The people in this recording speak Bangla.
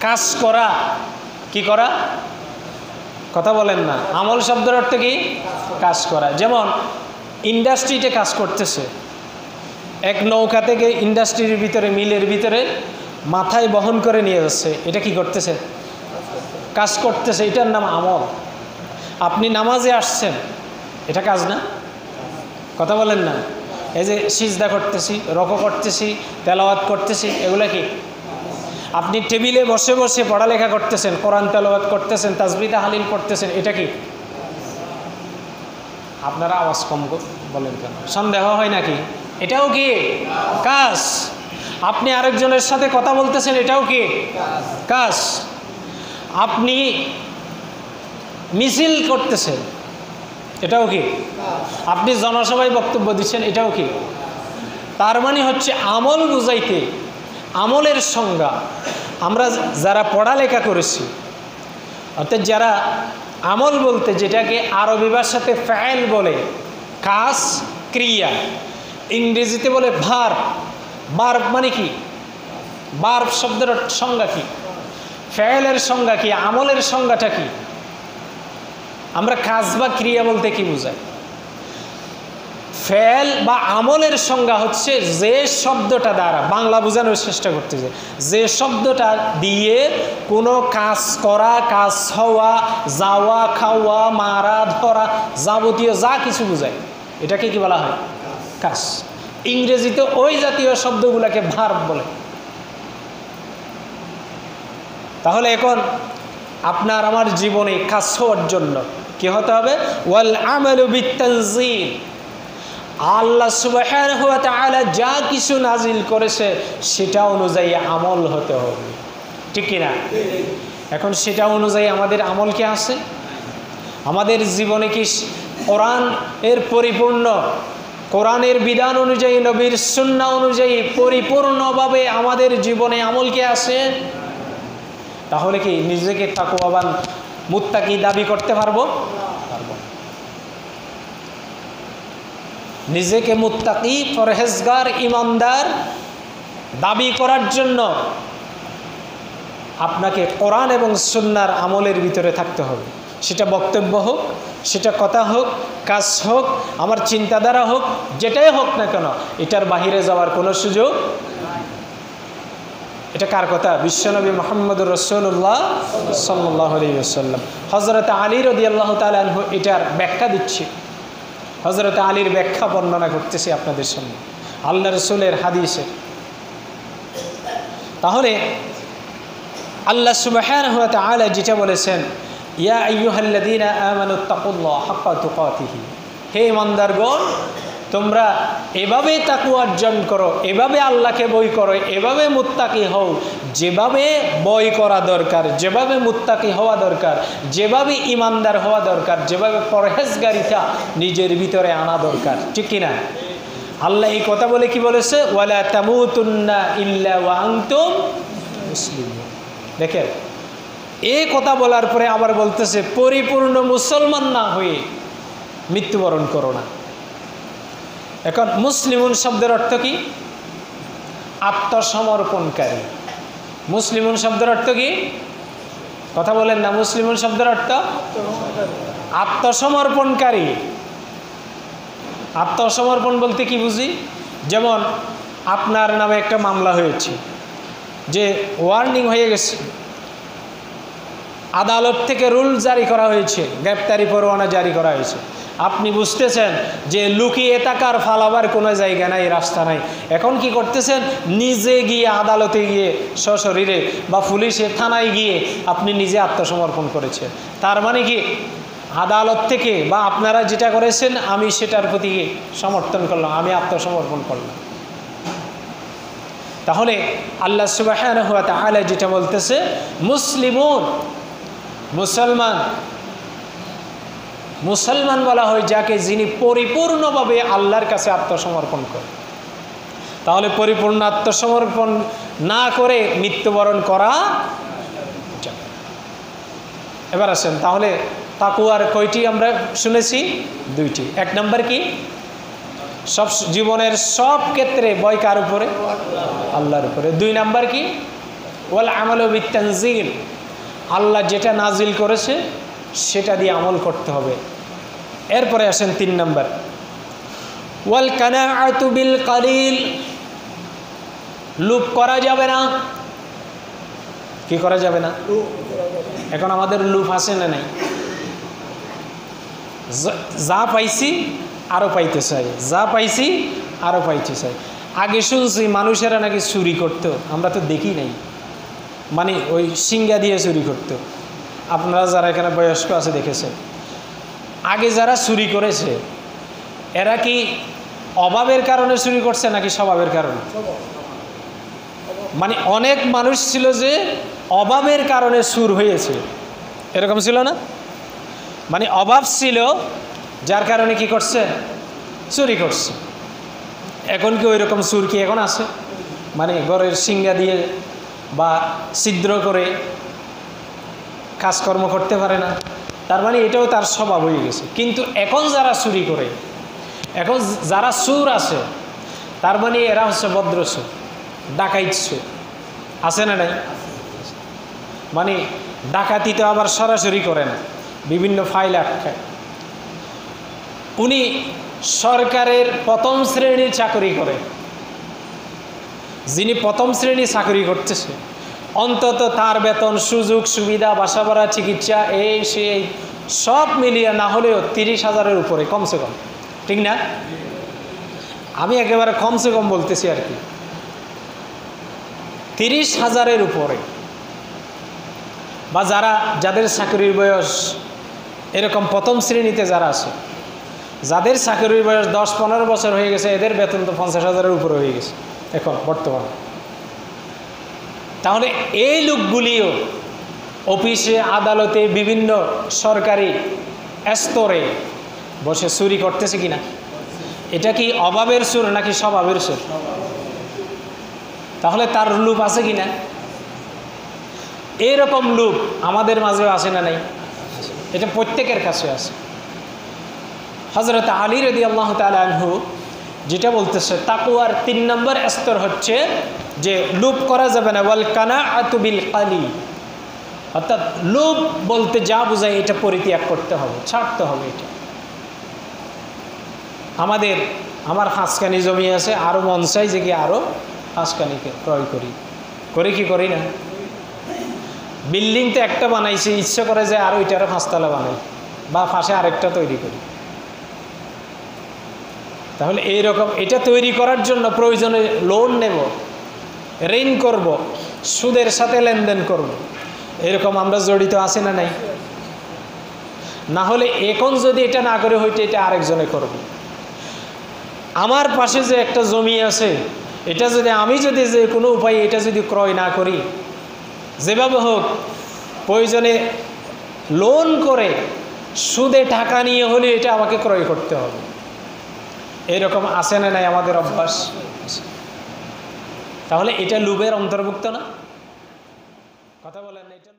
কাজ করা, কি করা? কথা বলেন না। আমল শব্দের অর্থ কি? কাজ করা। যেমন ইন্ডাস্ট্রিতে কাজ করতেছে, এক নৌকা থেকে ইন্ডাস্ট্রির ভিতরে, মিলের ভিতরে মাথায় বহন করে নিয়ে যাচ্ছে, এটা কি করতেছে? কাজ করতেছে। এটার নাম আমল। আপনি নামাজে আসছেন, এটা কাজ না? কথা বলেন না। এই যে সিজদা করতেছি, রুকু করতেছি, তেলাওয়াত করতেছি, এগুলা কি? আপনি টেবিলে বসে বসে পড়ালেখা করতেছেন, কোরআন তেলাওয়াত করতেছেন, তাসবিহ তাহলিল করতেছেন, এটা কি? আপনারা আওয়াজ কম বলেন কেন? সন্দেহ হয় নাকি? এটাও কি কাজ? আপনি আরেকজনের সাথে কথা বলতেছেন, এটাও কি কাজ? আপনি মিছিল করতেছেন, এটাও কি? আপনি জনসভায় বক্তব্য দিচ্ছেন, এটাও কি? তার মানে হচ্ছে আমল বুঝাইতে আমলের সংজ্ঞা আমরা যারা পড়ালেখা করেছি, অর্থাৎ যারা আমল বলতে যেটাকে আরবি ভাষাতে ফাইল বলে, কাজ, ক্রিয়া, ইংরেজিতে বলে ভার্ব। ভার্ব মানে কি? ভার্ব শব্দের সংজ্ঞা কি? ফাইলের সংজ্ঞা কি? আমলের সংজ্ঞাটা কি? আমরা কাজ বা ক্রিয়া বলতে কি বুঝাই? ফেল বা আমলের সংজ্ঞা হচ্ছে যে শব্দটা দ্বারা, বাংলা বোঝানোর চেষ্টা করতেছে, যে শব্দটা দিয়ে কোনো কাজ করা, কাজ হওয়া, যাওয়া, খাওয়া, মারা, ধরা, যাবতীয় যা কিছু বোঝায়, এটাকে কি বলা হয়? কাজ। ইংরেজিতে ওই জাতীয় শব্দগুলোকে ভার্ব বলে। তাহলে এখন আপনার আমার জীবনে কাজ হওয়ার জন্য কি হতে হবে? ওয়াল আমালু বিত-তানজিল। আল্লাহ সুবহানাহু ওয়া তাআলা যা কিছু নাজিল করেছে সেটা অনুযায়ী আমল হতে হবে, ঠিক কি না? এখন সেটা অনুযায়ী আমাদের আমল কি আছে? আমাদের জীবনে কি কোরআন এর পরিপূর্ণ, কোরআনের বিধান অনুযায়ী, নবীর সুন্নাহ অনুযায়ী পরিপূর্ণভাবে আমাদের জীবনে আমল কি আছে? তাহলে কি নিজেকে তাকওয়াবান, মুত্তাকি দাবি করতে পারবো? পারবো। নিজেকে মুত্তাকি, পরহেজগার, ইমানদার দাবি করার জন্য আপনাকে কোরআন এবং সুন্নাহর আমলের ভিতরে থাকতে হবে। সেটা বক্তব্য হোক, সেটা কথা হোক, কাজ হোক, আমার চিন্তাধারা হোক, যেটাই হোক না কেন, এটার বাহিরে যাওয়ার কোনো সুযোগ। এটা কার কথা? বিশ্বনবী মুহাম্মদুর রাসূলুল্লাহ সাল্লাল্লাহু আলাইহি ওয়াসাল্লাম। হযরত আলী রাদিয়াল্লাহু তাআলা আনহু এটার ব্যাখ্যা দিচ্ছে। হযরত আলীর ব্যাখ্যা বর্ণনা করতেছি আপনাদের সামনে, আল্লাহ রাসূলের হাদিসে। তাহলে আল্লাহ সুবহানাহু ওয়া তাআলা যেটা বলেছেন, ইয়া আইয়ুহাল্লাযীনা আমানুত্তাকুল্লাহ হাক্কা তুকাতিহি, হে ইমানদারগণ তোমরা এভাবে তাকওয়া অর্জন করো, এভাবে আল্লাহকে ভয় করো, এভাবে মুত্তাকি হও যেভাবে ভয় করা দরকার, যেভাবে মুত্তাকি হওয়া দরকার, যেভাবে ইমানদার হওয়া দরকার, যেভাবে পরহেজগারিতা নিজের ভিতরে আনা দরকার, ঠিক কিনা? আল্লাহ এই কথা বলে কি বলেছে? ওয়ালা তামুতুন্না ইল্লা ওয়া আনতুম মুসলিমুন। দেখেন, এই কথা বলার পরে আবার বলতেছে পরিপূর্ণ মুসলমান না হয়ে মৃত্যুবরণ করো না। এখন মুসলিমুন শব্দের অর্থ কি? আত্মসমর্পণকারী। মুসলিমুন শব্দের অর্থ কি? কথা বলেন না। মুসলিমুন শব্দের অর্থ আত্মসমর্পণকারী। আত্মসমর্পণ বলতে কি বুঝি? যেমন আপনার নামে একটা মামলা হয়েছে, যে ওয়ার্নিং হয়ে গেছে, আদালত থেকে রুল জারি করা হয়েছে, গ্রেপ্তারি পরোয়ানা জারি করা হয়েছে, আপনি বুঝতেছেন যে লুকিয়ে থাকার ফালাবার কোনো জায়গা নাই, রাস্তা নাই। এখন কি করতেছেন? নিজে গিয়ে আদালতে গিয়ে সশরীরে বা পুলিশের থানায় গিয়ে আপনি নিজে আত্মসমর্পণ করেছেন। তার মানে কি আদালত থেকে বা আপনারা যেটা করেছেন আমি সেটার প্রতি সমর্থন করলাম, আমি আত্মসমর্পণ করলাম। তাহলে আল্লাহ সুবহানাহু ওয়া তাআলা যেটা বলতেছে, মুসলিমুন, মুসলমান, মুসলমান বলা হয় যাকে যিনি পরিপূর্ণভাবে আল্লাহর কাছে আত্মসমর্পণ করে। তাহলে পরিপূর্ণ আত্মসমর্পণ না করে মৃত্যুবরণ করা। এবার আসেন, তাহলে তাকওয়ার কয়টি আমরা শুনেছি? দুইটি। এক নম্বর কি? সব জীবনের সব ক্ষেত্রে ভয় কার উপরে? আল্লাহর উপরে। দুই নাম্বার কি? ওয়াল আমালু বিত-তানজিল, আল্লাহ যেটা নাজিল করেছে সেটা দিয়ে আমল করতে হবে। এরপরে আসেন 3 নম্বর, ওয়াল কানাআতু বিল কালিল, লোভ করা যাবে না। কি করা যাবে না? এখন আমাদের লোভ আছে না নাই? যা পাইছি আরো পাইতে চাই, যা পাইছি আরো পাইতে চাই। আগে শুনছি মানুষেরা নাকি চুরি করতো, আমরা তো দেখি নাই, মানে ওই সিঙ্গা দিয়ে চুরি করতো। আপনারা যারা এখানে বয়স্ক আছে দেখেছেন, আগে যারা চুরি করেছে এরা কি অভাবের কারণে চুরি করছে নাকি স্বভাবের কারণে? মানে অনেক মানুষ ছিল যে অভাবের কারণে চুর হয়েছে, এরকম ছিল না? মানে অভাব ছিল যার কারণে কি করছে? চুরি করছে। এখন কি ওই রকম চুর কি এখন আছে? মানে ঘরের সিঙ্গা দিয়ে বা ছিদ্র করে কাজকর্ম করতে পারে না, তার মানে এটাও তার স্বভাব হয়ে গেছে। কিন্তু এখন যারা চুরি করে, এখন যারা চোর আছে, তার মানে এরা হচ্ছে ভদ্র চোর, ডাকাইত চোর, আছে না নাই? মানে ডাকাতি তো আবার সরাসরি করে না, বিভিন্ন ফাইল আটকায়। উনি সরকারের প্রথম শ্রেণীর চাকরি করে, যিনি প্রথম শ্রেণী চাকরি করতেছে, অন্তত তার বেতন, সুযোগ সুবিধা, বাসা ভাড়া, চিকিৎসা, এই সেই সব মিলিয়ে না হলেও 30,000-এর উপরে কমসে কম, ঠিক না? আমি একেবারে কমসে কম বলতেছি আর কি, 30,000-এর উপরে। বা যাদের চাকরির বয়স এরকম প্রথম শ্রেণীতে যারা আছে, যাদের চাকরির বয়স 10-15 বছর হয়ে গেছে, এদের বেতন তো 50,000-এর উপরে হয়ে গেছে এখন বর্তমানে। তাহলে এই লোকগুলিও অফিসে, আদালতে, বিভিন্ন সরকারি স্তরে বসে চুরি করতেছে কিনা? এটা কি অভাবের চোর নাকি স্বভাবের চোর? তাহলে তার লোভ আছে কিনা? এইরকম লোভ আমাদের মাঝেও আছে না নাই? এটা প্রত্যেকের কাছে আছে। হযরত আলী রাদিয়াল্লাহু তাআলা আনহু যেটা বলতেছে, তাকওয়ার 3 নম্বর স্তর হচ্ছে যে লোভ করা যাবে না, ওয়াল কানাআতু বিল কালিল, অর্থাৎ লোভ বলতে যা বোঝায় এটা পরিত্যাগ করতে হবে, ছাড়তে হবে। এটা আমার 5 জমি আছে, আরও মন চাই যে কি আরও 5 ক্রয় করি কি করি না? বিল্ডিং তো একটা বানাইছি, ইচ্ছা করে যে আরও এটারও 5 বানাই বা পাশে আরেকটা তৈরি করি। তাহলে এইরকম এটা তৈরি করার জন্য প্রয়োজনে লোন নেব, ঋণ করব, সুদের সাথে লেনদেন করব, এরকম আমরা জড়িত আছি না নাই? না হলে এখন যদি এটা না করে হইতে এটা আরেকজনে করবে। আমার পাশে যে একটা জমি আছে, এটা যদি আমি যে কোনো উপায়ে এটা যদি ক্রয় না করি, যেভাবে হোক প্রয়োজনে লোন করে সুদে টাকা নিয়ে হলে এটা আমাকে ক্রয় করতে হবে। এরকম আছে না নাই আমাদের অভ্যাস? তাহলে এটা লোভের অন্তর্ভুক্ত না? কথা বলেন না এটা?